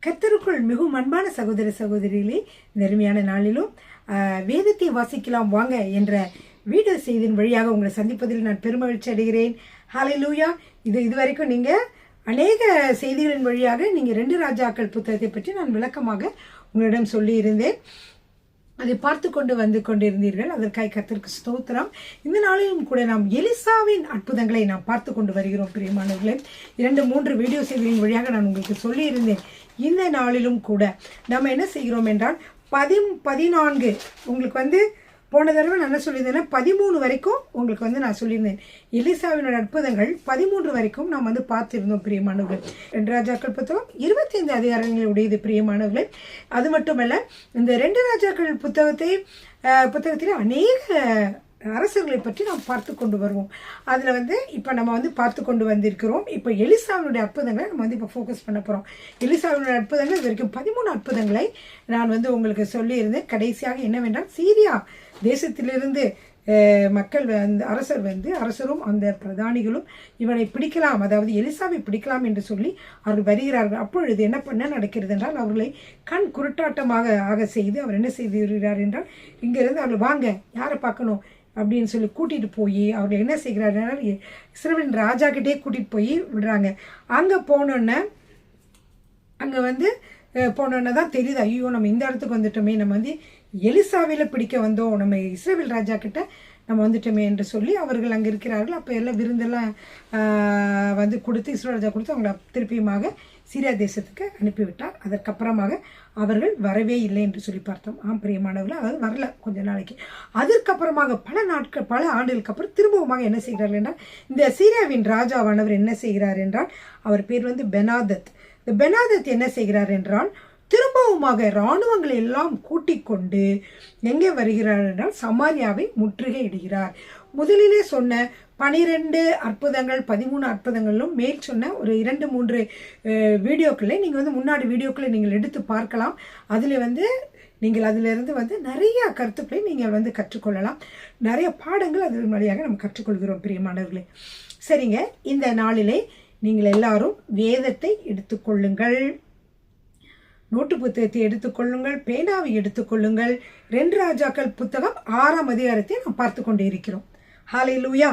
கர்த்தருக்குள் மிகவும் அன்பான சகோதர சகோதரிகளே, நெருமையான நாளிலும் வேதத்தை வாசிக்கலாம் வாங்க என்ற வீடியோ செய்தியின் வழியாக உங்களை சந்திப்பதில் நான் பெருமகிழ்ச்சி அடைகிறேன். ஹல்லேலூயா. இதுவரைக்கும் நீங்கள் அநேக செய்திகளின் வழியாக நீங்கள் 2 ராஜாக்கள் புத்தகத்தை பற்றி நான் விளக்கமாக உங்களிடம் சொல்லியிருந்தேன். அதை பார்த்து கொண்டு கொண்டிருந்தீர்கள். அதற்காக கர்த்தருக்கு ஸ்தோத்திரம். இந்த நாளிலும் கூட நாம் எலிசாவின் அற்புதங்களை நாம் பார்த்து கொண்டு வருகிறோம். பிரியமானவர்களே, 2-3 வீடியோ செய்திகளின் வழியாக நான் உங்களுக்கு சொல்லியிருந்தேன். இந்த நாளிலும் கூட நம்ம என்ன செய்கிறோம் என்றால் 14 உங்களுக்கு போன தடவை நான் என்ன சொல்லியிருந்தேன்னா 13 வரைக்கும் உங்களுக்கு நான் சொல்லியிருந்தேன். எலிசாவினோட அற்புதங்கள் 13 வரைக்கும் நாம் பார்த்திருந்தோம். பிரியமானவர்கள், 2 ராஜாக்கள் புத்தகம் 25 அதிகாரங்களை உடையது. பிரியமானவர்களே, அது மட்டுமல்ல, இந்த 2 ராஜாக்கள் புத்தகத்தில் அநேக அரசர்களை பற்றி நாம் பார்த்து கொண்டு வருவோம். அதில் இப்போ நம்ம பார்த்து கொண்டு வந்திருக்கிறோம். இப்போ எலிசாவினுடைய அற்புதங்களை நம்ம இப்போ ஃபோக்கஸ் பண்ண போகிறோம். எலிசாவினுடைய அற்புதங்கள் இது வரைக்கும் 13 அற்புதங்களை நான் உங்களுக்கு சொல்லியிருந்தேன். கடைசியாக என்னவென்றால், சீரியா தேசத்திலிருந்து மக்கள் அரசரும் அந்த பிரதானிகளும் இவனை பிடிக்கலாம், அதாவது எலிசாவை பிடிக்கலாம் என்று சொல்லி அவர்கள் வருகிறார்கள். அப்பொழுது என்ன நடக்கிறது என்றால், அவர்களை கண் குருட்டாட்டமாக ஆக செய்து அவர் என்ன செய்து வருகிறார் என்றால், இங்கிருந்து அவர்கள் வாங்க, யாரை பார்க்கணும் அப்படின்னு சொல்லி கூட்டிகிட்டு போய் அவர்கள் என்ன செய்கிறார்கள், இஸ்ரவேலின் ராஜா கிட்டே கூட்டிகிட்டு போய் விடுறாங்க. அங்கே போனோன்னே தான் தெரியுது, ஐயோ நம்ம இந்த இடத்துக்கு வந்துட்டோமே, நம்ம எலிசாவில பிடிக்க வந்தோம், நம்ம இஸ்ரவேல் ராஜா கிட்ட நம்ம வந்துட்டோமே என்று சொல்லி அவர்கள் அங்கே இருக்கிறார்கள். அப்போ எல்லாம் விருந்தெல்லாம் கொடுத்து இஸ்ரவேல் ராஜா கொடுத்து அவங்கள திருப்பியுமாக சீரியா தேசத்துக்கு அனுப்பிவிட்டார். அதற்கப்புறமாக அவர்கள் வரவே இல்லை என்று சொல்லி பார்த்தோம். பிரியமானவர்கள், அதாவது வரல கொஞ்ச நாளைக்கு. அதற்கப்புறமாக பல ஆண்டுகளுக்கு அப்புறம் திரும்பவுமாக என்ன செய்கிறார்கள் என்றால், இந்த சீரியாவின் ராஜாவானவர் என்ன செய்கிறார் என்றால், அவர் பேர் பெனாதத். இந்த பெனாதத் என்ன செய்கிறார் என்றால், திரும்பவுமாக இராணுவங்களை எல்லாம் கூட்டிக் கொண்டு எங்கே வருகிறார் என்றால், சமாரியாவை முற்றுகையிடுகிறார். முதலிலே சொன்ன 12 அற்புதங்கள் 13 அற்புதங்களிலும் மேல் சொன்ன ஒரு 2-3 வீடியோக்களை நீங்கள் முன்னாடி வீடியோக்களை நீங்கள் எடுத்து பார்க்கலாம். அதில் நீங்கள் அதிலிருந்து நிறைய கருத்துக்களை நீங்கள் கற்றுக்கொள்ளலாம். நிறைய பாடங்கள் அதன் வழியாக நம்ம கற்றுக்கொள்கிறோம். பிரியமானவர்களே, சரிங்க, இந்த நாளிலே நீங்கள் எல்லாரும் வேதத்தை எடுத்துக்கொள்ளுங்கள், நோட்டு புத்தகத்தை எடுத்துக்கொள்ளுங்கள், பேனாவை எடுத்துக்கொள்ளுங்கள். 2 ராஜாக்கள் புத்தகம் 6ஆம் அதிகாரத்தை நாம் பார்த்து கொண்டே இருக்கிறோம். ஹல்லேலூயா,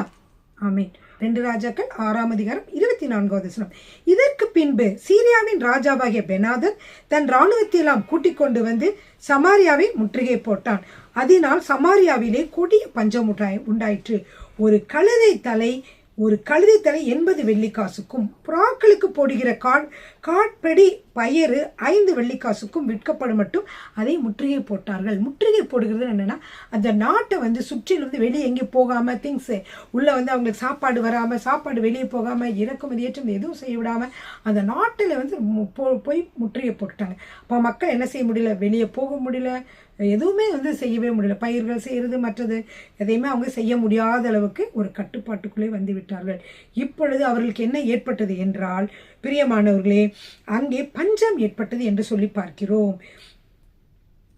ஆமென். 2 ராஜாக்கள் 6ஆம் அதிகாரம் 24வது வசனம். இதற்கு பின்பு சீரியாவின் ராஜாவாகிய பெனாதத் தன் இராணுவத்தை எல்லாம் கூட்டிக் கொண்டு சமாரியாவை முற்றுகை போட்டான். அதனால் சமாரியாவிலே கொடிய பஞ்சம் உண்டாயிற்று. ஒரு கழுதை தலை 80 வெள்ளிக்காசுக்கும், புறாக்களுக்கு போடுகிற காட்படி பயறு 5 வெள்ளிக்காசுக்கும் விற்கப்படும் மட்டும் அதை முற்றுகை போட்டார்கள். முற்றுகை போடுகிறது என்னன்னா, அந்த நாட்டை சுற்றிலும் வெளியே எங்கே போகாம, திங்ஸ் உள்ள அவங்களுக்கு சாப்பாடு வராம, சாப்பாடு வெளியே போகாம, இறக்குமதி ஏற்றுமதி எதுவும் செய்ய விடாம அந்த நாட்டில் போய் முற்றுகை போட்டுட்டாங்க. அப்போ மக்கள் என்ன செய்ய முடியல, வெளியே போக முடியல, எதுவுமே செய்யவே முடியல. பயிர்கள் செய்கிறது மற்றது எதையுமே அவங்க செய்ய முடியாத அளவுக்கு ஒரு கட்டுப்பாட்டுக்குள்ளே வந்து விட்டார்கள். இப்பொழுது அவர்களுக்கு என்ன ஏற்பட்டது என்றால், பிரியமானவர்களே, அங்கே பஞ்சம் ஏற்பட்டது என்று சொல்லி பார்க்கிறோம்.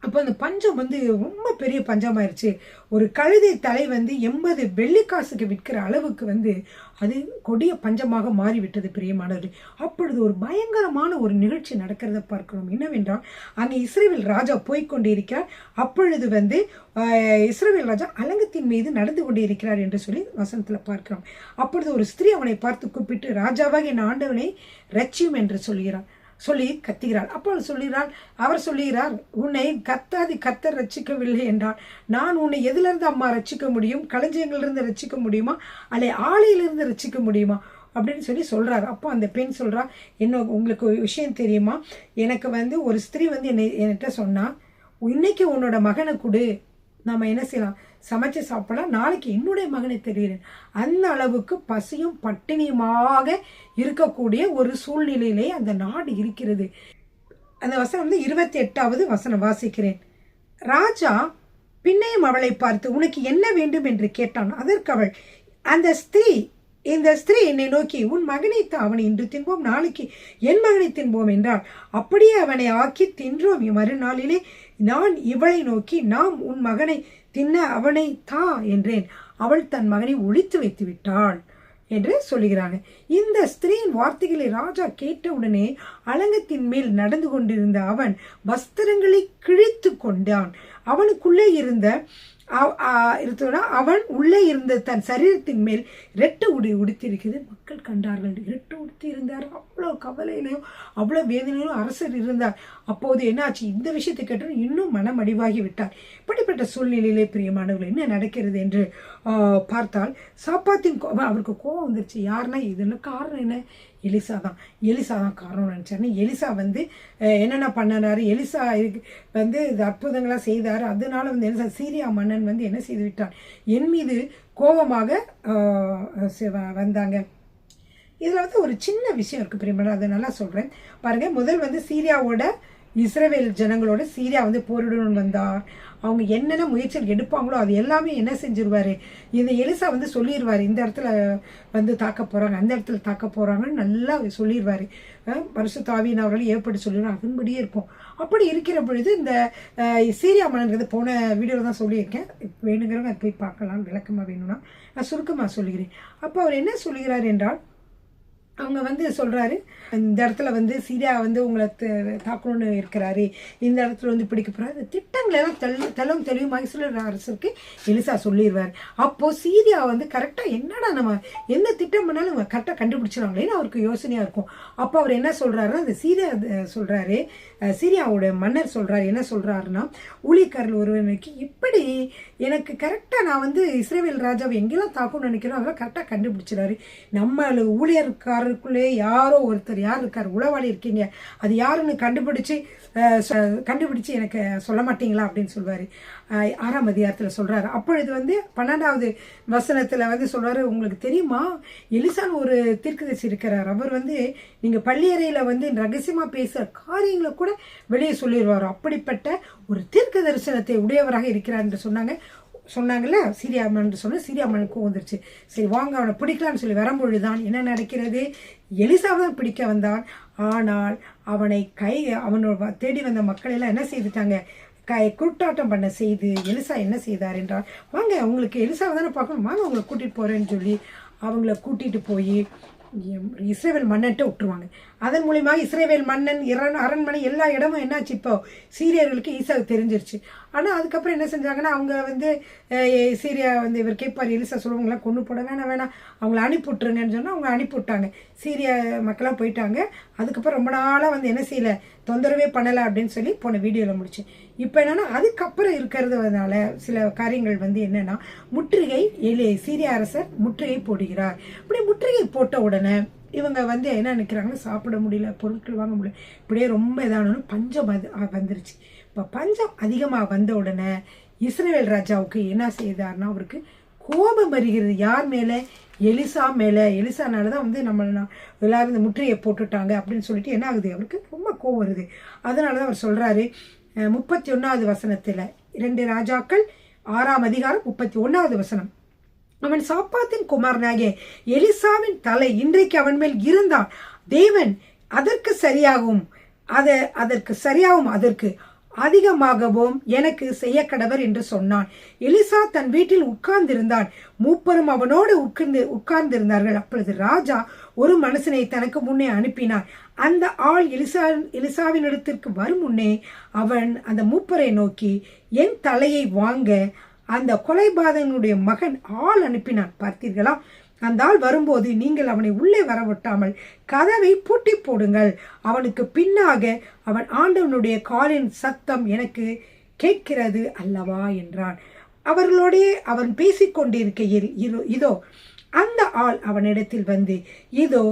அப்போ அந்த பஞ்சம் ரொம்ப பெரிய பஞ்சமாயிருச்சு. ஒரு கழுதை தலை 80 வெள்ளிக்காசுக்கு விற்கிற அளவுக்கு அது கொடிய பஞ்சமாக மாறிவிட்டது. பிரியமானவர்கள், அப்பொழுது ஒரு பயங்கரமான ஒரு நிகழ்ச்சி நடக்கிறத பார்க்கிறோம். என்னவென்றால், அங்கே இஸ்ரவேல் ராஜா போய்கொண்டிருக்கிறார். அப்பொழுது இஸ்ரவேல் ராஜா அலங்கத்தின் மீது நடந்து கொண்டிருக்கிறார் என்று சொல்லி வசனத்தில் பார்க்கிறோம். அப்பொழுது ஒரு ஸ்திரீ அவனை பார்த்து கூப்பிட்டு, ராஜாவாக என் ஆண்டவனை ரட்சியும் என்று சொல்லி கத்துகிறார். அப்போ அவர் சொல்லுகிறார், உன்னை கர்த்தர் ரட்சிக்கவில்லை என்றால் நான் உன்னை எதிலிருந்து அம்மா ரட்சிக்க முடியும்? களஞ்சியங்களிலிருந்து ரட்சிக்க முடியுமா, அல்ல ஆலையிலிருந்து ரட்சிக்க முடியுமா அப்படின்னு சொல்றாரு. அப்போ அந்த பெண் சொல்றா, உங்களுக்கு ஒரு விஷயம் தெரியுமா, எனக்கு ஒரு ஸ்திரீ என்கிட்ட சொன்னா, இன்னைக்கு உன்னோட மகனை கொடு, நம்ம என்ன செய்யலாம், சமைச்சு சாப்பிடலாம், நாளைக்கு என்னுடைய மகனை தெரிகிறேன். அந்த அளவுக்கு பசியும் பட்டினியுமாக இருக்கக்கூடிய ஒரு சூழ்நிலையிலே அந்த நாடு இருக்கிறது. அந்த வசனம் 28வது வசனம் வாசிக்கிறேன். ராஜா பின்னையும் அவளை பார்த்து, உனக்கு என்ன வேண்டும் என்று கேட்டான். அதற்கு அவள், இந்த ஸ்திரீ என்னை நோக்கி, உன் மகனை அவனை இன்று தின்போம், நாளைக்கு என் மகனை தின்போம் என்றாள். அப்படியே அவனை ஆக்கி தின்றோம். மறுநாளிலே நான் இவளை நோக்கி, நாம் உன் மகனை தின்ன அவனை தா என்றேன். அவள் தன் மகனை ஒளித்து வைத்து விட்டாள் என்று சொல்லுகிறாங்க. இந்த ஸ்திரீயின் வார்த்தைகளை ராஜா கேட்டவுடனே அலங்கத்தின் மேல் நடந்து கொண்டிருந்த அவன் வஸ்திரங்களை கிழித்து கொண்டான். அவனுக்குள்ளே இருந்த அவன் உள்ளே இருந்த தன் சரீரத்தின் மேல் ரெட்டு உடுத்திருக்கிறது மக்கள் கண்டார்கள். ரெட்டு உடுத்தி இருந்தார். அவ்வளோ கவலையிலையும் அவ்வளோ வேதனையிலும் அரசர் இருந்தார். அப்போது என்னாச்சு, இந்த விஷயத்தை கேட்டு இன்னும் மனமடிவாகி விட்டார். இப்படிப்பட்ட சூழ்நிலையிலே பிரியமானவர்கள் என்ன நடக்கிறது என்று பார்த்தால் சாப்பாத்தின் அவருக்கு கோபம் வந்துருச்சு. யாருன்னா இதுன்னு காரணம் என்ன, எலிசா தான் காரணம் நினச்சாரு. எலிசா என்னென்ன பண்ணினாரு, எலிசா அற்புதங்களாக செய்தார். அதனால எலிசா சீரியா மன்னன் என்ன செய்து விட்டான், என் மீது கோபமாக வந்தாங்க. இதில் ஒரு சின்ன விஷயம் இருக்குது பிரியமான, அதை நல்லா சொல்கிறேன் பாருங்க. முதல் சீரியாவோட இஸ்ரவேல் ஜனங்களோட சீரியா போரிடணும்னு வந்தார். அவங்க என்னென்ன முயற்சிகள் எடுப்பாங்களோ அது எல்லாமே என்ன செஞ்சிருவாரு, இந்த எலிசா சொல்லிடுவார், இந்த இடத்துல தாக்க போகிறாங்க, அந்த இடத்துல தாக்க போகிறாங்கன்னு நல்லா சொல்லிடுவார். பரிசுத்த ஆவியானவர்கள் ஏற்பட்டு சொல்லிடுவார். அதன்படியே இருக்கும். அப்படி இருக்கிற பொழுது இந்த சீரியா மன்னன்கிறது போன வீடியோவில் தான் சொல்லியிருக்கேன். வேணுங்கிறவங்க அதை போய் பார்க்கலாம். விளக்கமாக வேணும்னா நான் சுருக்கமாக சொல்லுகிறேன். அப்போ அவர் என்ன சொல்லுகிறார் என்றால், அவங்க சொல்கிறாரு, இந்த இடத்துல சீரியா உங்களை தாக்கணும்னு இருக்கிறாரு, இந்த இடத்துல பிடிக்க போகிறாரு. திட்டங்கள் எல்லாம் தெளிவுமாக இஸ்ரவேல் அரசுக்கு எலிசா சொல்லிடுவார். அப்போது சீரியா கரெக்டாக என்னடா நம்ம எந்த திட்டம் பண்ணாலும் கரெக்டாக கண்டுபிடிச்சிடறாங்களேன்னு அவருக்கு யோசனையாக இருக்கும். அப்போ அவர் என்ன சொல்கிறாரு, அந்த சொல்கிறாரு, சீரியாவோட மன்னர் சொல்கிறாரு, என்ன சொல்கிறாருன்னா, ஊழியக்காரர்கள் ஒருவனுக்கு இப்படி எனக்கு கரெக்டாக நான் இஸ்ரவேல் ராஜாவை எங்கெல்லாம் தாக்கணும்னு நினைக்கிறோம் அதெல்லாம் கரெக்டாக கண்டுபிடிச்சிடாரு. நம்ம ஊழியர்காரருக்குள்ளே யாரோ ஒருத்தர் யார் இருக்கார், உளவாளி இருக்கீங்க, அது யாருன்னு கண்டுபிடிச்சு எனக்கு சொல்ல மாட்டீங்களா அப்படின்னு சொல்வார். 6ஆம் அதிகாரத்தில் சொல்கிறாரு. அப்பொழுது 12வது வசனத்தில் சொல்கிறாரு, உங்களுக்கு தெரியுமா எலிசான்னு ஒரு தீர்க்கதரிசி இருக்கிறார், அவர் நீங்கள் பள்ளியறையில் ரகசியமாக பேசுகிற காரியங்களை கூட வெளியே சொல்லிடுவார். அப்படிப்பட்ட ஒரு தீர்க்க தரிசனத்தை உடையவராக இருக்கிறார் என்று சொன்னாங்கல்ல சீரியா மன்னன் சொன்ன. சீரியா மன்னனுக்கும் வந்துருச்சு. சரி வாங்க அவனை பிடிக்கலான்னு சொல்லி வரும்பொழுதுதான் என்ன நடக்கிறது, எலிசாவை தான் பிடிக்க வந்தான். ஆனால் அவனோட தேடி வந்த மக்கள் எல்லாம் என்ன செய்துட்டாங்க, கூட்டாட்டம் பண்ண செய்து எலிசா என்ன செய்தார் என்றால், வாங்க உங்களுக்கு எலிசாவை தானே பார்க்கணும், வாங்க அவங்களை கூட்டிகிட்டு போகிறேன்னு சொல்லி அவங்கள கூட்டிகிட்டு போய் இஸ்ரவேல் மன்னன்ட்ட விட்டுருவாங்க. அதன் மூலியமாக இஸ்ரவேல் மன்னன் அரண்மனை எல்லா இடமும் என்னாச்சு, இப்போ சீரியர்களுக்கு ஈஸாவுக்கு தெரிஞ்சிருச்சு. ஆனால் அதுக்கப்புறம் என்ன செஞ்சாங்கன்னா, அவங்க சீரியா இவர் கேட்பார், எலிசா சொல்லுவாங்களாம் கொண்டு போட வேணாம் அவங்கள அனுப்பிவிட்ருங்கன்னு சொன்னால் அவங்க அனுப்பிவிட்டாங்க. சீரியா மக்களாக போயிட்டாங்க. அதுக்கப்புறம் ரொம்ப நாளாக என்ன செய்யலை, தொந்தரவே பண்ணலை அப்படின்னு சொல்லி போன வீடியோவில் முடிச்சு. இப்போ என்னென்னா அதுக்கப்புறம் இருக்கிறதுனால சில காரியங்கள் என்னென்னா, முற்றுகை சீரியா அரசர் முற்றுகை போடுகிறார். இப்படி முற்றுகை போட்ட உடனே இவங்க என்ன நினைக்கிறாங்கன்னா, சாப்பிட முடியல, பொருட்கள் வாங்க முடியல, இப்படியே ரொம்ப இதானு பஞ்சம் வந்துருச்சு. இப்போ பஞ்சம் அதிகமாக வந்த உடனே இஸ்ரவேல் ராஜாவுக்கு என்ன செய்தார்னா, அவருக்கு கோபம் வருகிறது. யார் மேலே, எலிசா மேலே. எலிசானால தான் நம்ம எல்லாரும் இந்த முற்றுகையை போட்டுட்டாங்க அப்படின்னு சொல்லிட்டு என்ன ஆகுது, அவருக்கு ரொம்ப கோபம் வருது. அதனால தான் அவர் சொல்கிறாரு 31வது வசனத்தில், 2 ராஜாக்கள் 6ஆம் அதிகாரம் 31வது வசனம், அவன் சாப்பாத்தின் குமாரனாகிய எலிசாவின் தலை இன்றைக்கு அவன் மேல் இருந்தான், தேவன் அதற்கு சரியாகவும் அதற்கு அதிகமாகவும் எனக்கு செய்ய கடவர் என்று சொன்னான். எலிசா தன் வீட்டில் உட்கார்ந்திருந்தான், மூப்பரும் அவனோடு உட்கார்ந்திருந்தார்கள். அப்பொழுது ராஜா ஒரு மனுஷனை தனக்கு முன்னே அனுப்பினான். அந்த ஆள் எலிசாவின் இடத்திற்கு வரும் முன்னே அவன் அந்த மூப்பரை நோக்கி, என் தலையை வாங்க அந்த கொலைபாதகனுடைய மகன் ஆள் அனுப்பினான், பார்த்தீர்களா? அந்த ஆள் வரும்போது நீங்கள் அவனை உள்ளே வரவிட்டாமல் கதவை பூட்டி போடுங்கள், அவனுக்கு பின்னாக அவன் ஆண்டவனுடைய காலின் சத்தம் எனக்கு கேட்கிறது அல்லவா என்றான். அவர்களோடே அவன் பேசிக்கொண்டிருக்கையில் இதோ அந்த ஆள் அவனிடத்தில் இதோ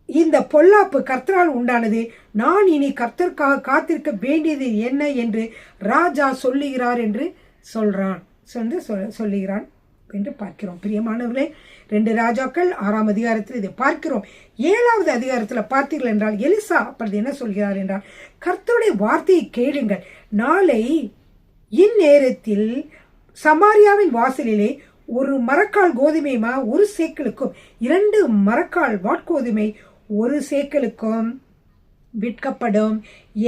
இந்த பொல்லாப்பு கர்த்தரால் உண்டானது, நான் இனி கர்த்தருக்காக காத்திருக்க வேண்டியது என்ன என்று ராஜா சொல்லுகிறார் என்று சொல்லுகிறான் என்று பார்க்கிறோம். பிரியமானவர்களே, 2 ராஜாக்கள் 6ஆம் அதிகாரத்தில் இதை பார்க்கிறோம். 7வது அதிகாரத்தில் பார்த்தீர்கள் என்றால் எலிசா அப்படி என்ன சொல்கிறார் என்றால், கர்த்தருடைய வார்த்தையை கேளுங்கள், நாளை இந்நேரத்தில் சமாரியாவின் வாசலிலே 1 மரக்கால் கோதுமைமா 1 சேக்கலுக்கும் 2 மரக்கால் வாட்கோதுமை 1 சேக்கலுக்கும் விற்கப்படும்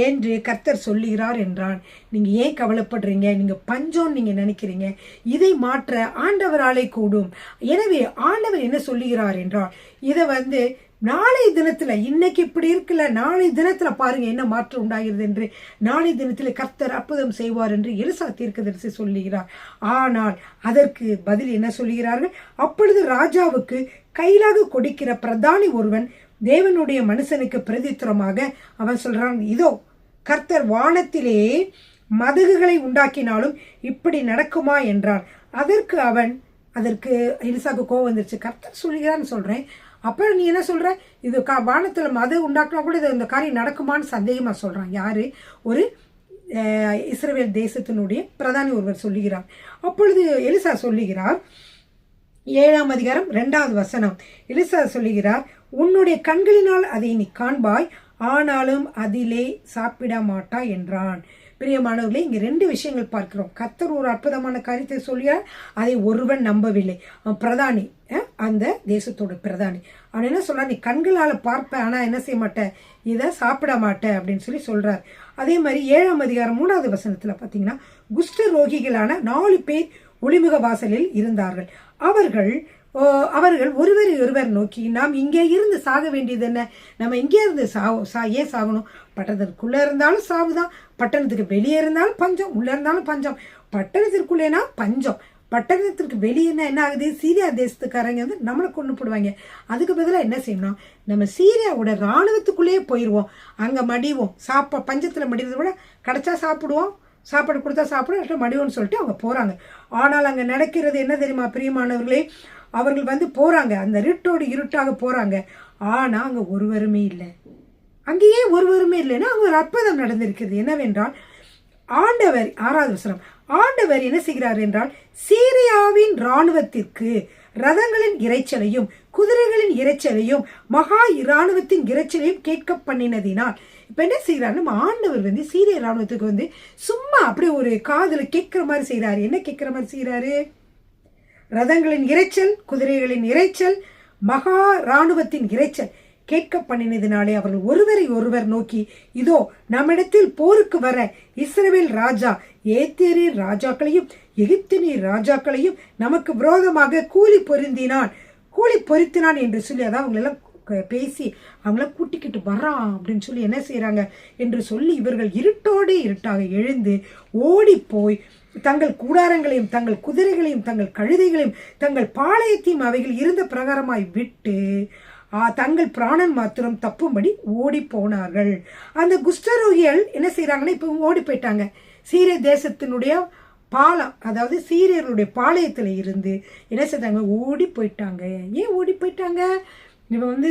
என்று கர்த்தர் சொல்லுகிறார் என்றான். நீங்கள் ஏன் கவலைப்படுறீங்க? நீங்கள் பஞ்சம் நீங்கள் நினைக்கிறீங்க. இதை மாற்ற ஆண்டவராலே கூடும். எனவே ஆண்டவர் என்ன சொல்லுகிறார் என்றால், இதை நாளை தினத்துல, இன்னைக்கு இப்படி இருக்குல்ல, நாளை தினத்துல பாருங்க என்ன மாற்றம் உண்டாகிறது என்று. நாளை தினத்துல கர்த்தர் அற்புதம் செய்வார் என்று எலிசா தீர்க்கதரிசி சொல்லுகிறார். ஆனால் அதற்கு பதில் என்ன சொல்லுகிறார்கள்? அப்பொழுது ராஜாவுக்கு கையிலாக கொடுக்கிற பிரதானி ஒருவன் தேவனுடைய மனுஷனுக்கு பிரதித்திரமாக அவன் சொல்றான், இதோ கர்த்தர் வானத்திலே மதகுகளை உண்டாக்கினாலும் இப்படி நடக்குமா என்றான். அதற்கு எலிசாக்கு கோவம் வந்துருச்சு. கர்த்தர் சொல்லுகிறான்னு சொல்றேன், அப்புறம் நீ என்ன சொல்ற? இது வானத்துல மது உண்டாக்கினா கூட இந்த காரியம் நடக்குமான்னு சந்தேகமா சொல்றான். யாரு? ஒரு இஸ்ரவேல் தேசத்தினுடைய பிரதானி ஒருவர் சொல்லுகிறார். அப்பொழுது எலிசா சொல்லுகிறார், 7ஆம் அதிகாரம் 2வது வசனம். எலிசா சொல்லுகிறார், உன்னுடைய கண்களினால் அதை நீ காண்பாய், ஆனாலும் அதிலே சாப்பிட மாட்டாய் என்றான். பிரியமானவர்களே, இங்க 2 விஷயங்கள் பார்க்கிறோம். கர்த்தர் ஒரு அற்புதமான காரியத்தை சொல்லியார், அதை ஒருவன் நம்பவில்லை. பிரதானி, அந்த தேசத்தோட பிரதானி, அவன் என்ன சொல்ற? நீ கண்களால பார்ப்ப, ஆனா என்ன செய்ய மாட்ட, இதை சாப்பிட மாட்ட அப்படின்னு சொல்லி சொல்றார். அதே மாதிரி 7ஆம் அதிகாரம் 3வது வசனத்துல பாத்தீங்கன்னா, குஷ்ட ரோகிகளான 4 பேர் ஒளிமுக வாசலில் இருந்தார்கள். அவர்கள் ஒருவரை ஒருவர் நோக்கி, நாம் இங்கே இருந்து சாக வேண்டியது என்ன? நம்ம இங்கே இருந்து ஏன் சாகணும்? பட்டணத்திற்குள்ள இருந்தாலும் சாவுதான், பட்டணத்துக்கு வெளியே இருந்தாலும் பஞ்சம், உள்ள இருந்தாலும் பஞ்சம். பட்டணத்திற்குள்ளேனா பஞ்சம், பட்டணத்திற்கு வெளியே என்ன ஆகுது? சீரியா தேசத்துக்காரங்க நம்மளை கொண்டு போடுவாங்க. அதுக்கு பதிலாக என்ன செய்யணும்? நம்ம சீரியாவோட இராணுவத்துக்குள்ளேயே போயிடுவோம், அங்கே மடிவோம். பஞ்சத்தில் மடிவதை விட கிடைச்சா சாப்பிடுவோம், சாப்பாடு கொடுத்தா சாப்பிடும், மடிவோன்னு சொல்லிட்டு அவங்க போறாங்க. ஆனால் அங்கே நடக்கிறது என்ன தெரியுமா பிரியமானவர்களே? அவர்கள் போறாங்க, அந்த இருட்டாக போறாங்க. ஆனா அங்க ஒருவருமே இல்லை. அங்கேயே ஒருவருமே இல்லைன்னா அங்க ஒரு அற்புதம் நடந்திருக்கிறது. என்னவென்றால், ஆண்டவர் 6வது வசனம், ஆண்டவர் என்ன செய்கிறார் என்றால், சீரியாவின் இராணுவத்திற்கு ரதங்களின் இறைச்சலையும் குதிரைகளின் இறைச்சலையும் மகா இராணுவத்தின் இறைச்சலையும் கேட்க பண்ணினதினால், இப்ப என்ன செய்யறாரு? நம்ம ஆண்டவர் சீரிய இராணுவத்துக்கு சும்மா அப்படியே ஒரு காதுல கேட்கிற மாதிரி செய்யறாரு. என்ன கேட்கிற மாதிரி செய்யறாரு? ரதங்களின் இறைச்சல், குதிரைகளின் இறைச்சல், மகா இராணுவத்தின் இறைச்சல் கேட்க பண்ணினதினாலே அவர்கள் ஒருவரை ஒருவர் நோக்கி, இதோ நம்மிடத்தில் போருக்கு வர இஸ்ரவேல் ராஜா ஏத்தியரின் ராஜாக்களையும் எகிப்தியரின் ராஜாக்களையும் நமக்கு விரோதமாக கூலி பொருத்தினான் என்று சொல்லி, அதான் அவங்களெல்லாம் பேசி அவங்கள கூட்டிக்கிட்டு வர்றான் அப்படின்னு சொல்லி என்ன செய்யறாங்க என்று சொல்லி, இவர்கள் இருட்டாக எழுந்து ஓடி போய் தங்கள் கூடாரங்களையும் தங்கள் குதிரைகளையும் தங்கள் கழுதைகளையும் தங்கள் பாளையத்தையும் அவைகள் இருந்த பிரகாரமாய் விட்டு தங்கள் பிராணன் மாத்திரம் தப்பும்படி ஓடி போனார்கள். அந்த குஷ்டரோகிகள் என்ன செய்யறாங்கன்னா, இப்ப ஓடி போயிட்டாங்க. சீரிய தேசத்தினுடைய பாலம், அதாவது சீரியர்களுடைய பாளையத்துல இருந்து என்ன செய்தாங்க? ஓடி போயிட்டாங்க. ஏன் ஓடி போயிட்டாங்க? இவன்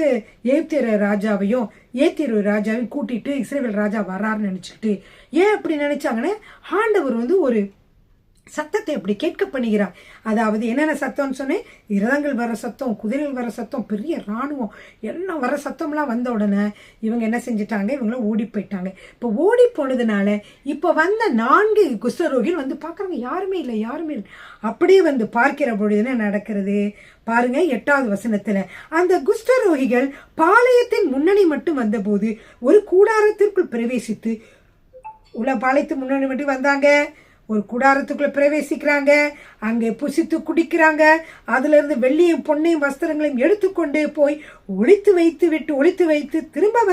ஏத்தியர் ராஜாவையும் கூட்டிட்டு இஸ்ரவேல் ராஜா வர்றாருன்னு நினைச்சுக்கிட்டு, ஏன் அப்படி நினைச்சாங்கன்னா, ஆண்டவர் ஒரு சத்தத்தை அப்படி கேட்க பண்ணுகிறார். அதாவது என்னென்ன சத்தம்னு சொன்னேன்? இரதங்கள் வர சத்தம், குதிரைகள் வர சத்தம், பெரிய இராணுவம் எல்லாம் வர சத்தம்லாம் வந்த உடனே இவங்க என்ன செஞ்சிட்டாங்க? இவங்களும் ஓடி போயிட்டாங்க. இப்போ ஓடி போனதுனால இப்போ வந்த 4 குஷ்டரோகிகள் பார்க்குறாங்க, யாருமே இல்லை. அப்படியே பார்க்கிற பொழுது என்ன நடக்கிறது பாருங்க. 8வது வசனத்துல, அந்த குஷ்டரோகிகள் பாளையத்தின் முன்னணி மட்டும் வந்த போது ஒரு கூடாரத்திற்குள் பிரவேசித்து, பாளையத்து முன்னணி மட்டும் வந்தாங்க, ஒரு கூடாரத்துக்குள்ள பிரவேசிக்கிறாங்க, அங்கே புசித்து குடிக்கிறாங்க, அதுல இருந்து வெள்ளியும் பொன்னையும் வஸ்திரங்களையும் எடுத்துக்கொண்டே போய் ஒளித்து வைத்து திரும்ப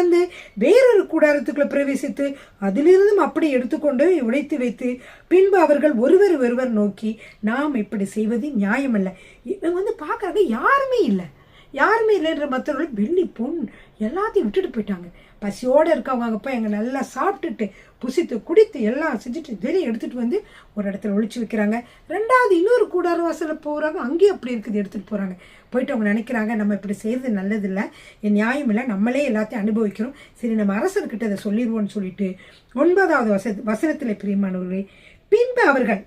வேறொரு கூடாரத்துக்குள்ள பிரவேசித்து அதிலிருந்தும் அப்படி எடுத்துக்கொண்டு ஒளித்து வைத்து பின்பு அவர்கள் ஒருவர் நோக்கி, நாம் இப்படி செய்வது நியாயமல்ல. இவங்க பார்க்கறாங்க, யாருமே இல்லைன்ற மற்றவர்கள் வெள்ளி பொன் எல்லாத்தையும் விட்டுட்டு போயிட்டாங்க. பசியோடு இருக்கவங்க அங்கே போய் அங்கே நல்லா சாப்பிட்டுட்டு புசித்து குடித்து எல்லாம் செஞ்சுட்டு வெளியே எடுத்துட்டு ஒரு இடத்துல ஒழிச்சு வைக்கிறாங்க. 2வது இன்னொரு கூடார வாசலில் போகிறாங்க, அங்கேயும் அப்படி இருக்குது, எடுத்துகிட்டு போகிறாங்க. போயிட்டு அவங்க நினைக்கிறாங்க, நம்ம இப்படி செய்யறது நல்லதில்லை, என் நியாயம் இல்லை, நம்மளே எல்லாத்தையும் அனுபவிக்கிறோம், சரி நம்ம அரசர்கிட்ட அதை சொல்லிடுவோம்னு சொல்லிட்டு 9வது வசனத்தில் பிரியமானவர்களே, பின்பு அவர்கள்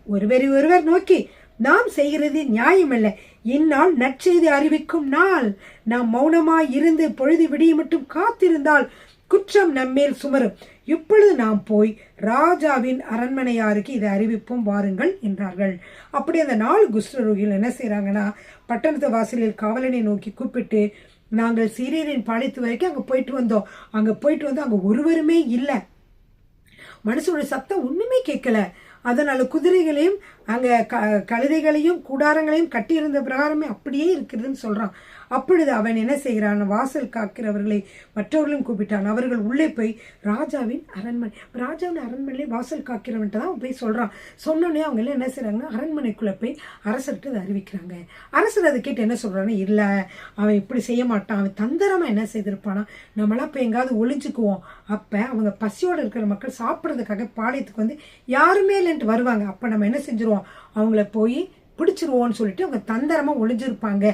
ஒருவர் நோக்கி, நாம் செய்கிறது நியாயமல்ல, இந்நாள் நற்செய்தி அறிவிக்கும் நாள், நாம் மௌனமாய் இருந்து பொழுது விடிய மட்டும் காத்திருந்தால் குற்றம் நம்மேல் சுமரும். இப்பொழுது நாம் போய் ராஜாவின் அரண்மனையாருக்கு இதை அறிவிப்போம், வாருங்கள் என்றார்கள். அப்படி அந்த 4 குஷ்டரோகிகள் என்ன செய்யறாங்கன்னா, பட்டணத்து வாசலில் காவலனை நோக்கி கூப்பிட்டு, நாங்கள் சீரியரின் பாளையத்து வரைக்கும் அங்கே போயிட்டு வந்தோம், அங்கே ஒருவருமே இல்லை, மனுஷனோட சத்தம் ஒன்றுமே கேட்கல. அதனால குதிரைகளையும் அங்கே கழுதைகளையும் கூடாரங்களையும் கட்டியிருந்த பிரகாரமே அப்படியே இருக்கிறதுன்னு சொல்கிறான். அப்பொழுது அவன் என்ன செய்கிறான், வாசல் காக்கிறவர்களை மற்றவர்களும் கூப்பிட்டான். அவர்கள் உள்ளே போய் ராஜாவின் அரண்மனையிலே வாசல் காக்கிறவன்ட்டு தான் அவன் போய் சொல்கிறான். சொன்னோடனே அவங்க எல்லாம் என்ன செய்கிறாங்கன்னா அரண்மனைக்குள்ளே போய் அரசர்கிட்ட அதை அறிவிக்கிறாங்க. அரசர் அதை கேட்டு என்ன சொல்கிறான்னு, இல்லை அவன் இப்படி செய்ய மாட்டான், அவன் தந்திரமாக என்ன செய்திருப்பானா, நம்மளாம் இப்போ எங்காவது ஒளிஞ்சுக்குவோம், அப்போ அவங்க பசியோடு இருக்கிற மக்கள் சாப்பிட்றதுக்காக பாளையத்துக்கு வந்து யாருமே இல்லைன்ட்டு வருவாங்க, அப்போ நம்ம என்ன செஞ்சுருவோம், அவங்கள போய் பிடிச்சிருவோன்னு சொல்லிட்டு அவங்க தந்திரமாக ஒளிஞ்சிருப்பாங்க,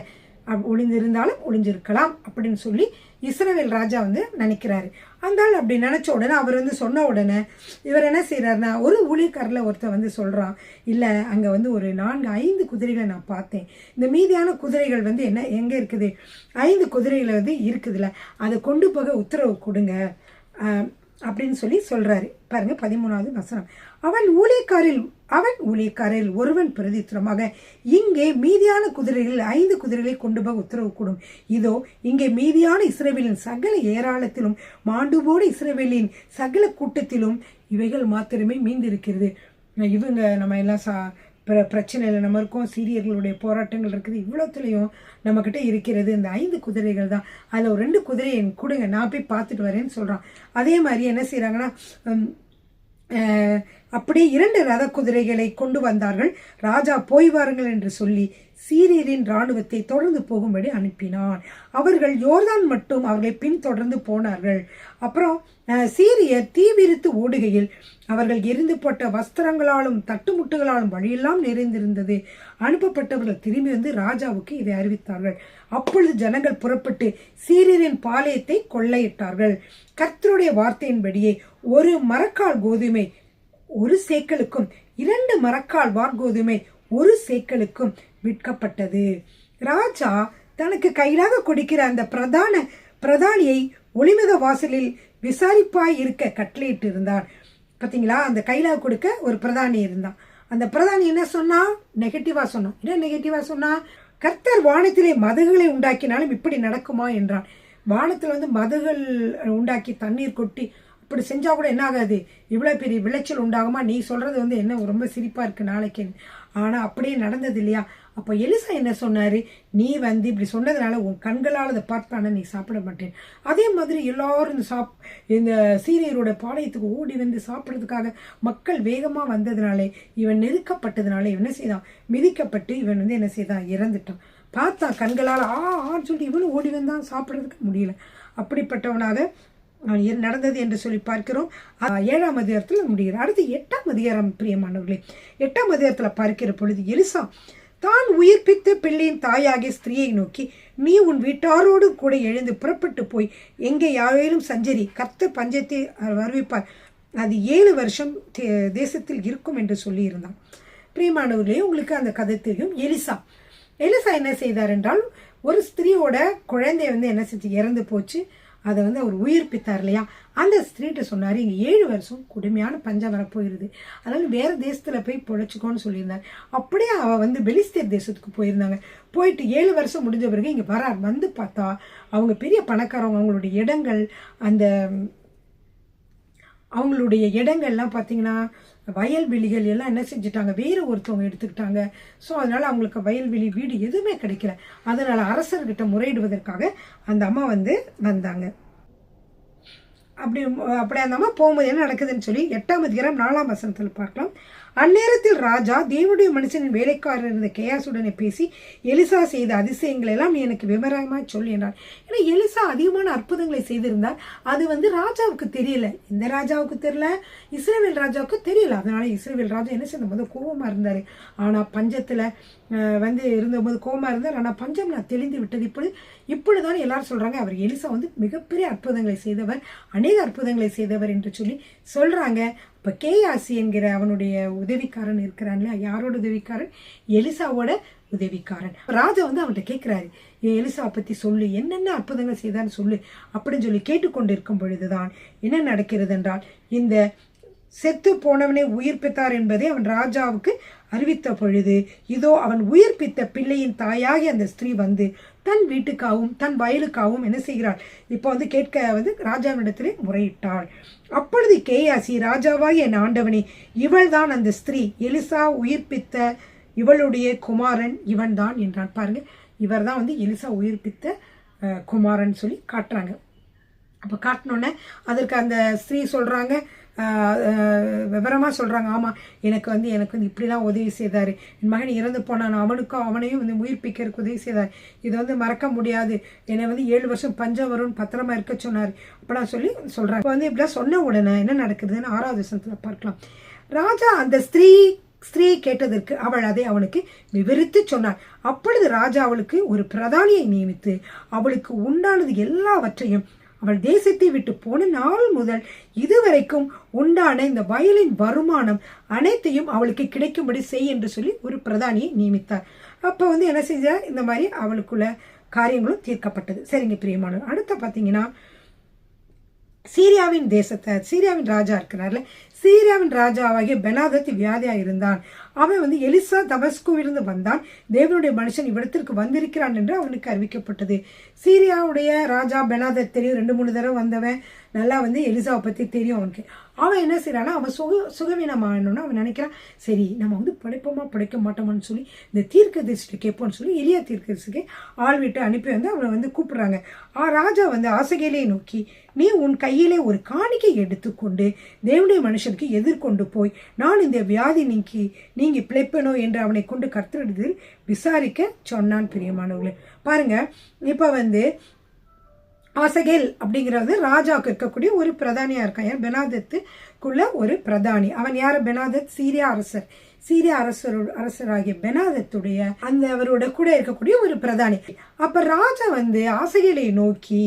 ஒளிஞ்சிருந்தாலும் ஒளிஞ்சிருக்கலாம் அப்படின்னு சொல்லி இஸ்ரவேல் ராஜா வந்து நினைக்கிறாரு. அந்த அப்படி நினைச்ச உடனே அவர் வந்து சொன்ன உடனே இவர் என்ன செய்யறாருன்னா, ஒரு ஊழியக்காரில் ஒருத்தர் வந்து சொல்றான், இல்லை அங்கே வந்து ஒரு 4-5 குதிரைகளை நான் பார்த்தேன், இந்த மீதியான குதிரைகள் வந்து என்ன எங்கே இருக்குது, 5 குதிரைகளை வந்து இருக்குதுல்ல, அதை கொண்டு போக உத்தரவு கொடுங்க அப்படின்னு சொல்லி சொல்றாரு. பாருங்க 13வது வசனம். அவன் ஊழியக்காரில் ஒருவன் பிரதித்திரமாக, இங்கே மீதியான குதிரைகளில் 5 குதிரைகளை கொண்டு போக உத்தரவு கூடும், இதோ இங்கே மீதியான இஸ்ரவேலின் சகல ஏராளத்திலும் மாண்டுபோடு இஸ்ரவேலின் சகல கூட்டத்திலும் இவைகள் மாத்திரமே மீந்திருக்கிறது. இவங்க நம்ம எல்லாம் பிரச்சனையில் நம்ம இருக்கோம், சீரியர்களுடைய போராட்டங்கள் இருக்குது, இவ்வளோத்துலையும் நம்மக்கிட்ட இருக்கிறது இந்த 5 குதிரைகள் தான், அதில் ஒரு 2 குதிரையை கொடுங்க, நான் போய் பார்த்துட்டு வரேன்னு சொல்கிறான். அதே மாதிரி என்ன செய்கிறாங்கன்னா, அப்படியே 2 ரத குதிரைகளை கொண்டு வந்தார்கள். ராஜா போய் வாருங்கள் என்று சொல்லி சீரியரின் இராணுவத்தை தொடர்ந்து போகும்படி அனுப்பினான். அவர்கள் யோர்தான் மட்டும் அவர்களை பின்தொடர்ந்து போனார்கள். அப்புறம் சீரியர் தீவிரித்து ஓடுகையில் அவர்கள் எரிந்து போட்ட வஸ்திரங்களாலும் தட்டுமுட்டுகளாலும் வழியெல்லாம் நிறைந்திருந்தது. அனுப்பப்பட்டவர்கள் திரும்பி வந்து ராஜாவுக்கு இதை அறிவித்தார்கள். அப்பொழுது ஜனங்கள் புறப்பட்டு சீரியரின் பாளையத்தை கொள்ளையிட்டார்கள். கர்த்தருடைய வார்த்தையின்படியே 1 மரக்கால் கோதுமை 1 சேக்கலுக்கும் 2 மரக்கால் வார்கோதுமை 1 சேக்கலுக்கும் விற்கப்பட்டது. ராஜா தனக்கு கையிலாக கொடுக்கிற அந்த பிரதானியை ஒளிமக வாசலில் விசாரிப்பாய் இருக்க கட்டளையிட்டு இருந்தார். பார்த்தீங்களா, அந்த கையிலாக கொடுக்க ஒரு பிரதானி இருந்தான். அந்த பிரதானி என்ன சொன்னா, நெகட்டிவா சொன்னான். என்ன நெகட்டிவா சொன்னா, கர்த்தர் வானத்திலே மதகுகளை உண்டாக்கினாலும் இப்படி நடக்குமா என்றான். வானத்தில் வந்து மதகுகள் உண்டாக்கி தண்ணீர் கொட்டி இப்படி செஞ்சா கூட என்ன ஆகாது, இவ்வளோ பெரிய விளைச்சல் உண்டாகுமா, நீ சொல்றது வந்து என்ன ரொம்ப சிரிப்பா இருக்கு நாளைக்கு. ஆனா அப்படியே நடந்தது இல்லையா. அப்போ எலிசா என்ன சொன்னாரு, நீ வந்து இப்படி சொன்னதுனால உன் கண்களால் அதை பார்த்தான நீ சாப்பிட மாட்டேன். அதே மாதிரி எல்லாரும் இந்த சீரியரோட பாளையத்துக்கு ஓடி வந்து சாப்பிட்றதுக்காக மக்கள் வேகமாக வந்ததுனாலே இவன் நெருக்கப்பட்டதுனால இவன் என்ன செய்தான், மிதிக்கப்பட்டு இவன் வந்து என்ன செய்தான், இறந்துட்டான். பார்த்தா கண்களால் ஆன்னு சொல்லிட்டு இவனும் ஓடி வந்தான், சாப்பிட்றதுக்கு முடியல. அப்படிப்பட்டவனாக நடந்தது என்று சொல்லி பார்க்கிறோம். 7ஆம் அதிகாரத்தில் முடிகிறது. அடுத்து 8ஆம் அதிகாரம் பிரியமானவர்களே. 8ஆம் அதிகாரத்தில் பார்க்கிற பொழுது எலிசா தான் உயிர்ப்பித்த பிள்ளையின் தாயாகிய ஸ்திரீயை நோக்கி, நீ உன் வீட்டாரோடு கூட எழுந்து புறப்பட்டு போய் எங்கே யாரேனும் சஞ்சரி, கர்த்தர் பஞ்சத்தை அறிவிப்பார், அது 7 வருஷம் தேசத்தில் இருக்கும் என்று சொல்லி இருந்தான். பிரியமானவர்களே, உங்களுக்கு அந்த கதை தெரியும். எலிசா என்ன செய்தார் என்றால், ஒரு ஸ்திரீயோட குழந்தை வந்து என்ன செஞ்சு இறந்து போச்சு, அதை வந்து அவர் உயிர்ப்பித்தார் இல்லையா. அந்த ஸ்திரீட்ட சொன்னார், இங்கே 7 வருஷம் கொடுமையான பஞ்சம் வரப்போயிருது, அதனால வேற தேசத்துல போய் பொழைச்சிக்கோன்னு சொல்லியிருந்தார். அப்படியே அவள் வந்து பெலிஸ்தேர் தேசத்துக்கு போயிருந்தாங்க. போயிட்டு 7 வருஷம் முடிஞ்ச பிறகு இங்கே வரார். வந்து பார்த்தா அவங்க பெரிய பணக்காரவங்க, அவங்களுடைய இடங்கள் அவங்களுடைய இடங்கள்லாம் பார்த்தீங்கன்னா வயல்வெளிகள் எல்லாம் என்ன செஞ்சுட்டாங்க, வேறு ஒருத்தவங்க எடுத்துக்கிட்டாங்க. ஸோ அதனால அவங்களுக்கு வயல்வெளி வீடு எதுவுமே கிடைக்கல. அதனால அரசர்கிட்ட முறையிடுவதற்காக அந்த அம்மா வந்து வந்தாங்க. அப்படி அந்த அம்மா போகும்போது என்ன நடக்குதுன்னு சொல்லி 8ஆம் அதிகாரம் 4ஆம் வசனத்தில் பார்க்கலாம். அந்நேரத்தில் ராஜா தேவனுடைய மனுஷனின் வேலைக்காரர் இருந்த கேயாசுடனே பேசி, எலிசா செய்த அதிசயங்கள் எல்லாம் நீ எனக்கு விவரமாய் சொல்லி என்றார். ஏன்னா எலிசா அதிகமான அற்புதங்களை செய்திருந்தார். அது வந்து ராஜாவுக்கு தெரியல. இந்த ராஜாவுக்கு தெரியல, இஸ்ரவேல் ராஜாவுக்கு தெரியல. அதனால இஸ்ரவேல் ராஜா என்ன செய்த போது கோபமா இருந்தாரு. ஆனா பஞ்சத்துல வந்து இருந்தபோது கோபமா இருந்தார். ஆனா பஞ்சம் நான் தெளிந்து விட்டது. இப்பொழுதுதான் எல்லாரும் சொல்றாங்க, அவர் எலிசா வந்து மிகப்பெரிய அற்புதங்களை செய்தவர், அநேக அற்புதங்களை செய்தவர் என்று சொல்லி சொல்றாங்க. இப்போ கேயாசி என்கிற அவனுடைய உதவிக்காரன் இருக்கிறான் இல்லையா, யாரோட உதவிக்காரன், எலிசாவோட உதவிக்காரன். ராஜா வந்து அவன்கிட்ட கேட்கிறாரு, எலிசா பத்தி சொல்லு, என்னென்ன அற்புதங்கள் செய்தான்னு சொல்லு அப்படின்னு சொல்லி கேட்டுக்கொண்டு இருக்கும் பொழுதுதான் என்ன நடக்கிறது என்றால், இந்த செத்து போனவனை உயிர்ப்பித்தார் என்பதை அவன் ராஜாவுக்கு அறிவித்த பொழுது, இதோ அவன் உயிர்ப்பித்த பிள்ளையின் தாயாகி அந்த ஸ்திரீ வந்து தன் வீட்டுக்காகவும் தன் வயலுக்காகவும் என்ன செய்கிறாள், இப்போ வந்து கேட்க ராஜாவினிடத்திலே முறையிட்டாள். அப்பொழுது கேயாசி, ராஜாவாகிய என் ஆண்டவனே, இவள் தான் அந்த ஸ்திரீ, எலிசா உயிர்ப்பித்த இவளுடைய குமாரன் இவன் தான் என்றான். பாருங்க, இவர் தான் வந்து எலிசா உயிர்ப்பித்த குமாரன் சொல்லி காட்டுறாங்க. அப்போ காட்டினோன்னே அதற்கு அந்த ஸ்திரீ சொல்கிறாங்க, விவரமாக சொல்கிறாங்க, ஆமாம் எனக்கு வந்து இப்படிலாம் உதவி செய்தார், என் மகன் இறந்து போனான், அவனையும் வந்து உயிர்ப்பிக்கிறதுக்கு உதவி செய்தார், இதை வந்து மறக்க முடியாது, என்னை வந்து 7 வருஷம் பஞ்சம் வரும்னு பத்திரமா இருக்க சொன்னார் அப்படிலாம் சொல்லி சொல்கிறாங்க. இப்போ வந்து இப்படிலாம் சொன்ன உடனே என்ன நடக்குதுன்னு 6வது வசனத்தில் பார்க்கலாம். ராஜா அந்த ஸ்திரீ கேட்டதற்கு அவள் அதை அவனுக்கு விவரித்து சொன்னார். அப்பொழுது ராஜா அவளுக்கு ஒரு பிரதானியை நியமித்து அவளுக்கு உண்டானது எல்லாவற்றையும் அவள் தேசத்தை விட்டு போன நாள் முதல் இதுவரைக்கும் உண்டான இந்த வயலின் வருமானம் அனைத்தையும் அவளுக்கு கிடைக்கும்படி செய் என்று சொல்லி ஒரு பிரதானியை நியமித்தார். அப்போ வந்து என்ன செஞ்சார், இந்த மாதிரி அவளுக்குள்ள காரியங்களும் தீர்க்கப்பட்டது. சரிங்க பிரியமானவர், அடுத்த பார்த்தீங்கன்னா சீரியாவின் ராஜா இருக்கிறார்ல, சீரியாவின் ராஜாவாகிய பெனாதத் வியாதியாக இருந்தான். அவன் வந்து எலிசா தமஸ்குவிலிருந்து வந்தான், தேவனுடைய மனுஷன் இவ்விடத்திற்கு வந்திருக்கிறான் என்று அவனுக்கு அறிவிக்கப்பட்டது. சீரியாவுடைய ராஜா பெனாதத் தெரியும், 2-3 தடவை வந்தவன், நல்லா வந்து எலிசாவை பற்றி தெரியும் அவனுக்கு. அவன் என்ன செய்யறான்னா, அவன் சுகவீனமானோன்னு அவன் நினைக்கிறான், சரி நம்ம வந்து படைக்க மாட்டோமான்னு சொல்லி இந்த தீர்க்கதரிசிட்டு கேட்போம்னு சொல்லி எலியா தீர்க்கதரிசிக்கு ஆள் விட்டு அனுப்பி வந்து அவனை வந்து கூப்பிடுறாங்க. ராஜா வந்து ஆசகேலை நோக்கி, நீ உன் கையிலே ஒரு காணிக்கை எடுத்துக்கொண்டு தேவனுடைய மனுஷனுக்கு எதிர்கொண்டு போய், நான் இந்த வியாதி நீங்கி பிழைப்பனோ என்று அவனை கொண்டு கர்த்தரிடத்தில் விசாரிக்க சொன்னான். பிரியமானவர்களே பாருங்க, இப்ப வந்து ஆசகேல் அப்படிங்கிறது ராஜாவுக்கு இருக்கக்கூடிய ஒரு பிரதானியா இருக்கான். ஏன் பெனாதத்துக்குள்ள ஒரு பிரதானி. அவன் யாரு? பெனாதத் சீரியா அரசராகிய பெனாதத்துடைய அவரோட கூட இருக்கக்கூடிய ஒரு பிரதானி. அப்ப ராஜா வந்து ஆசகேலை நோக்கி,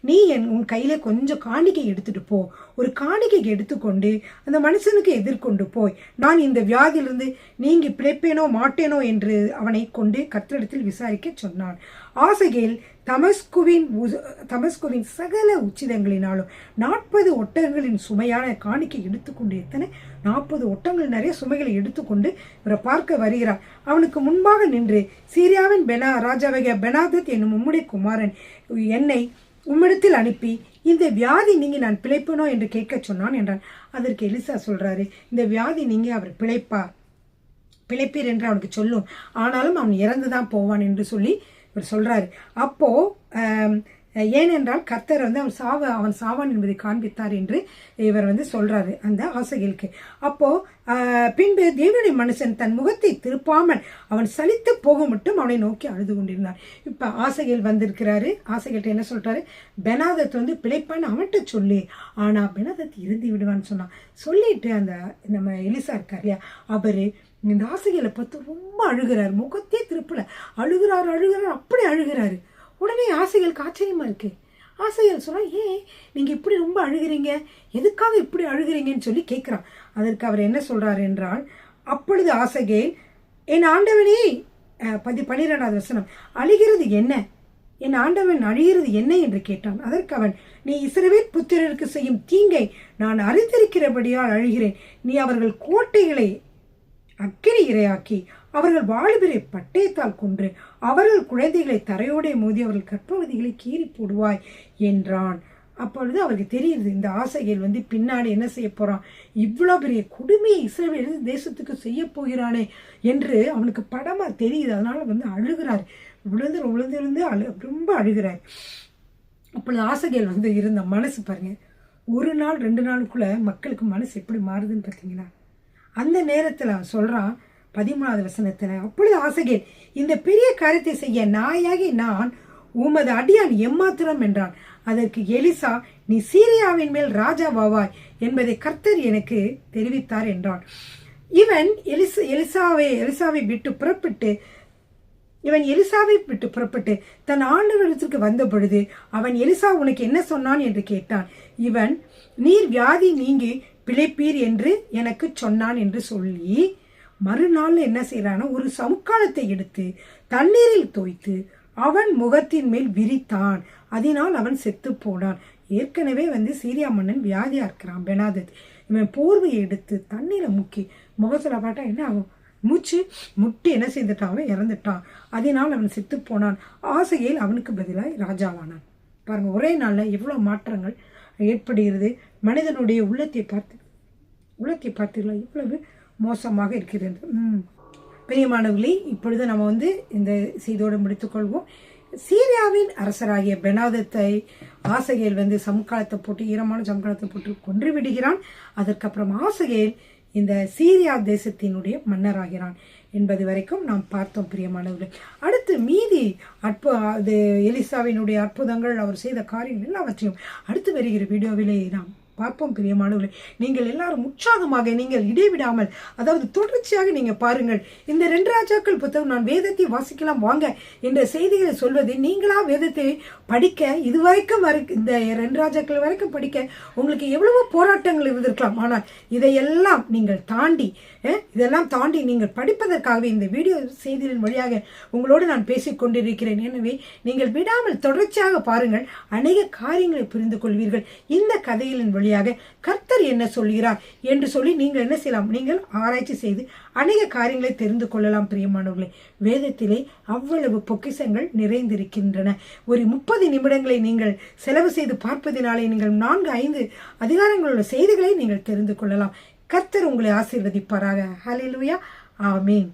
நீ உன் கையில கொஞ்சம் காணிக்கை எடுத்துட்டு போ, ஒரு காணிக்கை எடுத்துக்கொண்டு அந்த மனுஷனுக்கு எதிர்கொண்டு போய், நான் இந்த வியாதியிலிருந்து நீங்கி பிழைப்பேனோ மாட்டேனோ என்று அவனை கொண்டு கர்த்தரிடத்தில் விசாரிக்க சொன்னான். ஆசகேல் தமஸ்குவின் சகல உச்சிதங்களினாலும் 40 ஒட்டகங்களின் சுமையான காணிக்கை எடுத்துக்கொண்டு, எத்தனை 40 ஒட்டங்கள் நிறைய சுமைகளை எடுத்துக்கொண்டு இவரை பார்க்க வருகிறார். அவனுக்கு முன்பாக நின்று, சீரியாவின் ராஜாவாகிய பெனாதத் என்னும் உம்முடைய குமாரன் என்னை உம்மிடத்தில் அனுப்பி இந்த வியாதி நீங்க நான் பிழைப்பனோ என்று கேட்க சொன்னான் என்றான். அதற்கு எலிசா சொல்றாரு, இந்த வியாதி நீங்க அவர் பிழைப்பீர் என்று அவனுக்கு சொல்லும், ஆனாலும் அவன் இறந்துதான் போவான் என்று சொல்லி இவர் சொல்றாரு. அப்போ ஏனென்றால் கர்த்தர் வந்து அவன் சாவான் என்பதை காண்பித்தார் என்று இவர் வந்து சொல்றாரு அந்த ஆசகேலுக்கு. அப்போ பின்பு தேவனுடைய மனுஷன் தன் முகத்தை திருப்பாமல் அவன் சலித்து போக மட்டும் அவனை நோக்கி அழுது கொண்டிருந்தார். இப்ப ஆசகேல் வந்திருக்கிறாரு. ஆசகேல்ட்ட என்ன சொல்றாரு, பெனாதத் வந்து பிழைப்பான்னு அவன்கிட்ட சொல்லு, ஆனா பெனாதத் இருந்து விடுவான்னு சொன்னான். சொல்லிட்டு அந்த நம்ம எலிசா இருக்கார் இல்லையா, அவரு இந்த ஆசகேலை பார்த்து ரொம்ப அழுகிறாரு, முகத்தே திருப்பல, அழுகிறாரு அப்படி அழுகிறாரு. உடனே ஆசகேலுக்கு ஆச்சரியமா இருக்கு. ஆசகேல் சொன்னா, ஏன் நீங்க இப்படி ரொம்ப அழுகிறீங்க, எதுக்காக இப்படி அழுகிறீங்கன்னு சொல்லி கேட்கிறான். அதற்கு அவர் என்ன சொல்றாரு என்றால், அப்பொழுது ஆசகேல், என் ஆண்டவனே, 12வது வசனம், அழுகிறது என்ன, என் ஆண்டவன் அழுகிறது என்ன என்று கேட்டான். அதற்கு அவன், நீ இஸ்ரவேல் புத்திரருக்கு செய்யும் தீங்கை நான் அறிந்திருக்கிறபடியால் அழுகிறேன். நீ அவர்கள் கோட்டைகளை அக்கினி இரையாக்கி அவர்கள் வாலிபரை பட்டயத்தால் கொன்று அவர்கள் குழந்தைகளை தரையோட மோதி அவர்கள் கற்பவதிகளை கீறி போடுவாய் என்றான். அப்பொழுது அவருக்கு தெரியுது, இந்த ஆசகேல் வந்து பின்னாடி என்ன செய்ய போறான், இவ்வளவு பெரிய கொடுமையை இஸ்ரவேல் தேசத்துக்கு செய்ய போகிறானே என்று அவனுக்கு படமா தெரியுது. அதனால வந்து அழுகிறார், விழுந்து ரொம்ப அழுகிறார். அப்பொழுது ஆசகேல் வந்து இருந்த மனசு பாருங்க, 1 நாள் 2 நாளுக்குள்ள மக்களுக்கு மனசு எப்படி மாறுதுன்னு பார்த்தீங்கன்னா, அந்த நேரத்தில் அவன் சொல்றான் 13வது வசனத்துல, அப்பொழுது ஆசகேல், இந்த பெரிய காரியத்தை செய்ய நாயாகி நான் உமது அடியான் எம்மாத்திரம் என்றான். அதற்கு எலிசா, நீ சீரியாவின் மேல் ராஜாவாவாய் என்பதை கர்த்தர் எனக்கு தெரிவித்தார் என்றான். இவன் எலிசாவை விட்டு புறப்பட்டு தன் ஆண்டவரிடத்திற்கு வந்த பொழுது அவன், எலிசா உனக்கு என்ன சொன்னான் என்று கேட்டான். இவன், நீர் வியாதி நீங்கி பிழைப்பீர் என்று எனக்கு சொன்னான் என்று சொல்லி, மறுநாள் என்ன செய்யறான, ஒரு சமுக்காலத்தை எடுத்து தண்ணீரில் தோய்த்து அவன் முகத்தின் மேல் விரித்தான், அதனால் அவன் செத்து போனான். ஏற்கனவே வந்து சீரியா மன்னன் வியாதியா இருக்கிறான் பெனாதத். இவன் போர்வையை எடுத்து தண்ணீரை முக்கி முகத்துல பாட்டா என்ன ஆகும், மூச்சு முட்டி என்ன செய்துட்டான், அவன் இறந்துட்டான். அதனால் அவன் செத்து போனான். ஆசையில் அவனுக்கு பதிலாக ராஜாவானான். பாருங்க, ஒரே நாளில் எவ்வளோ மாற்றங்கள் ஏற்படுகிறது. மனிதனுடைய உள்ளத்தை பார்த்தீங்களா இவ்வளவு மோசமாக இருக்கிறது. பிரியமானவர்களே, இப்பொழுது நம்ம இந்த செய்தியோடு முடித்துக்கொள்வோம். சீரியாவின் அரசராகிய பெனாதத்தை ஆசகேல் சமுக்காலத்தை போட்டு, ஈரமான சமுக்காலத்தை போட்டு கொன்று விடுகிறான். அதற்கப்புறம் ஆசகேல் இந்த சீரியா தேசத்தினுடைய மன்னராகிறான் என்பது வரைக்கும் நாம் பார்த்தோம். பிரியமானவர்களே, அடுத்து மீதி அது எலிசாவினுடைய அற்புதங்கள், அவர் செய்த காரியங்கள் எல்லாவற்றையும் அடுத்து வருகிற வீடியோவிலே நாம் பார்ப்போம். பிரியமானவர்களே, நீங்கள் எல்லாரும் உற்சாகமாக, நீங்கள் இடைவிடாமல், அதாவது தொடர்ச்சியாக நீங்கள் பாருங்கள். இந்த 2 ராஜாக்கள் புத்தகம், நான் வேதத்தை வாசிக்கலாம் வாங்க என்ற செய்திகளை சொல்வது, நீங்களா வேதத்தை படிக்க இதுவரைக்கும் இந்த 2 ராஜாக்கள் வரைக்கும் படிக்க உங்களுக்கு எவ்வளவோ போராட்டங்கள் இருந்திருக்கலாம். ஆனால் இதெல்லாம் நீங்கள் தாண்டி நீங்கள் படிப்பதற்காகவே இந்த வீடியோ செய்திகளின் வழியாக உங்களோடு நான் பேசிக் கொண்டிருக்கிறேன். எனவே நீங்கள் விடாமல் தொடர்ச்சியாக பாருங்கள், அநேக காரியங்களை புரிந்து கொள்வீர்கள். இந்த கதைகளின் வழியாக கர்த்தர் என்ன சொல்கிறார் என்று சொல்லி நீங்கள் என்ன செய்யலாம், நீங்கள் ஆராய்ச்சி செய்து அநேக காரியங்களை தெரிந்து கொள்ளலாம். பிரியமானவர்களே, வேதத்திலே அவ்வளவு பொக்கிஷங்கள் நிறைந்திருக்கின்றன. ஒரு 30 நிமிடங்களை நீங்கள் செலவு செய்து பார்ப்பதினாலே நீங்கள் 4-5 அதிகாரங்களுள்ள செய்திகளை நீங்கள் தெரிந்து கொள்ளலாம். கர்த்தர் உங்களை ஆசீர்வதிப்பாராக. ஹல்லேலூயா, ஆமென்.